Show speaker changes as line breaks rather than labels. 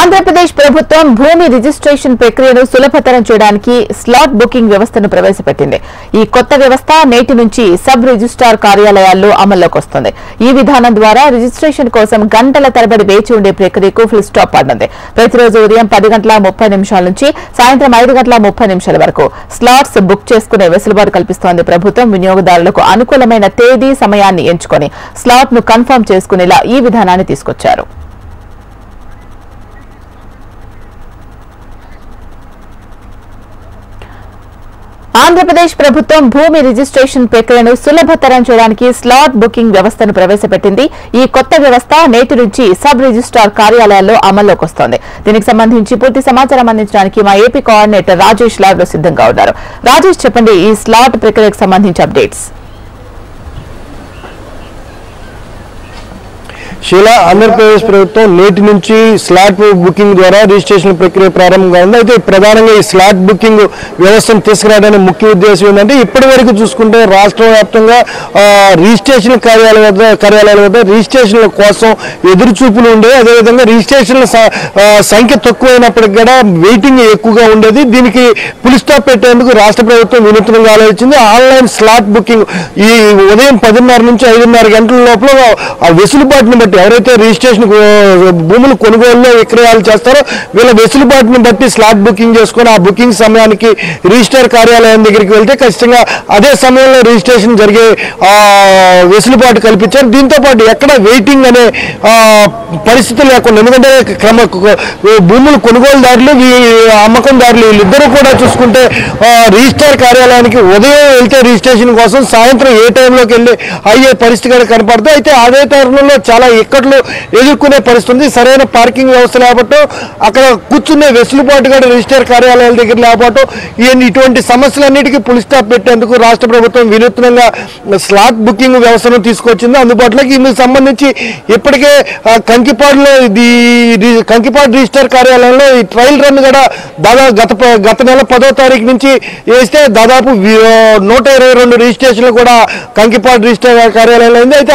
ఆంధ్రప్రదేశ్ ప్రభుత్వం భూమి రిజిస్ట్రేషన్ ప్రక్రియను సులభతరం చేయడానికి స్లాట్ బుకింగ్ వ్యవస్థను ప్రవేశపెట్టింది. ఈ కొత్త వ్యవస్థ నేటి నుంచి సబ్ రిజిస్ట్రార్ కార్యాలయాల్లో అమల్లోకి వస్తుంది. ఈ విధానం ద్వారా రిజిస్ట్రేషన్ కోసం గంటల తరబడి వేచి ఉండే ప్రక్రియకు ఫుల్ స్టాప్ పడింది. ప్రతిరోజు ఉదయం 10:30 నుంచి సాయంత్రం 5:30 వరకు స్లాట్స్ బుక్ చేసుకునే వెసులుబాటు కల్పిస్తోంది ప్రభుత్వం. వినియోగదారులకు అనుకూలమైన తేదీ సమయాన్ని ఎంచుకొని స్లాట్ ను కన్ఫర్మ్ చేసుకునేలా ఈ విధానాన్ని తీసుకొచ్చారు. ఆంధ్రప్రదేశ్ ప్రభుత్వం భూమి రిజిస్ట్రేషన్ ప్రక్రియను సులభతరం చేయడానికి స్లాట్ బుకింగ్ వ్యవస్థను ప్రవేశపెట్టింది. ఈ కొత్త వ్యవస్థ నేటి నుంచి సబ్ రిజిస్ట్రార్ కార్యాలయాల్లో అమల్లోకి వస్తోంది. దీనికి సంబంధించి పూర్తి సమాచారం అందించడానికి మా ఏపీ కోఆర్డినేటర్ రాజేష్ లైవ్ లో సిద్ధంగా ఉన్నారు. రాజేష్, చెప్పండి, ఈ స్లాట్ ప్రక్రియకు సంబంధించి అప్డేట్స్.
శీలా, ఆంధ్రప్రదేశ్ ప్రభుత్వం నేటి నుంచి స్లాట్ బుకింగ్ ద్వారా రిజిస్ట్రేషన్ ప్రక్రియ ప్రారంభంగా ఉంది. అయితే ప్రధానంగా ఈ స్లాట్ బుకింగ్ వ్యవస్థను తీసుకురావడానికి ముఖ్య ఉద్దేశం ఏంటంటే, ఇప్పటి వరకు చూసుకుంటే రాష్ట్ర వ్యాప్తంగా రిజిస్ట్రేషన్ కార్యాలయాల వద్ద రిజిస్ట్రేషన్ల కోసం ఎదురు చూపులు ఉండేవి. అదేవిధంగా రిజిస్ట్రేషన్ల సంఖ్య తక్కువైనప్పటికీ కూడా వెయిటింగ్ ఎక్కువగా ఉండేది. దీనికి ఫుల్ స్టాప్ పెట్టేందుకు రాష్ట్ర ప్రభుత్వం వినూత్నంగా ఆలోచించింది. ఆన్లైన్ స్లాట్ బుకింగ్ ఈ ఉదయం 10:30 నుంచి 5:30 గంటల లోపల ఆ వెసులుబాటుని బట్టి ఎవరైతే రిజిస్ట్రేషన్ భూములు కొనుగోలులో విక్రయాలు చేస్తారో వీళ్ళ వెసులుబాటుని బట్టి స్లాట్ బుకింగ్ చేసుకొని ఆ బుకింగ్ సమయానికి రిజిస్టర్ కార్యాలయం దగ్గరికి వెళ్తే ఖచ్చితంగా అదే సమయంలో రిజిస్ట్రేషన్ జరిగే వెసులుబాటు కల్పించారు. దీంతో పాటు ఎక్కడ వెయిటింగ్ అనే పరిస్థితి లేకుండా, ఎందుకంటే భూములు కొనుగోలుదారులు అమ్మకందారులు వీళ్ళిద్దరూ కూడా చూసుకుంటే రిజిస్టర్ కార్యాలయానికి ఉదయం వెళ్తే రిజిస్ట్రేషన్ కోసం సాయంత్రం ఏ టైంలోకి వెళ్ళి అయ్యే పరిస్థితి కూడా కనపడుతుంది. అయితే అదే తరుణంలో చాలా ఇక్కట్లు ఎదుర్కొనే పరిస్థితి ఉంది. సరైన పార్కింగ్ వ్యవస్థ లేకపోవటం, అక్కడ కూర్చునే వెసులుబాటు కూడా రిజిస్టర్ కార్యాలయాల దగ్గర లేకపోవటం, ఇటువంటి సమస్యలన్నిటికీ పులి స్టాప్ పెట్టేందుకు రాష్ట్ర ప్రభుత్వం వినూత్నంగా స్లాట్ బుకింగ్ వ్యవస్థను తీసుకొచ్చింది అందుబాటులోకి. ఇందుకు సంబంధించి ఇప్పటికే కంకిపాడులో కంకిపాడు రిజిస్టర్ కార్యాలయంలో ఈ ట్రయల్ రన్ కూడా దాదాపు గత నెల 10వ తారీఖు నుంచి వేస్తే దాదాపు 122 రిజిస్ట్రేషన్లు కూడా కంకిపాడు రిజిస్టర్ కార్యాలయంలో ఉంది. అయితే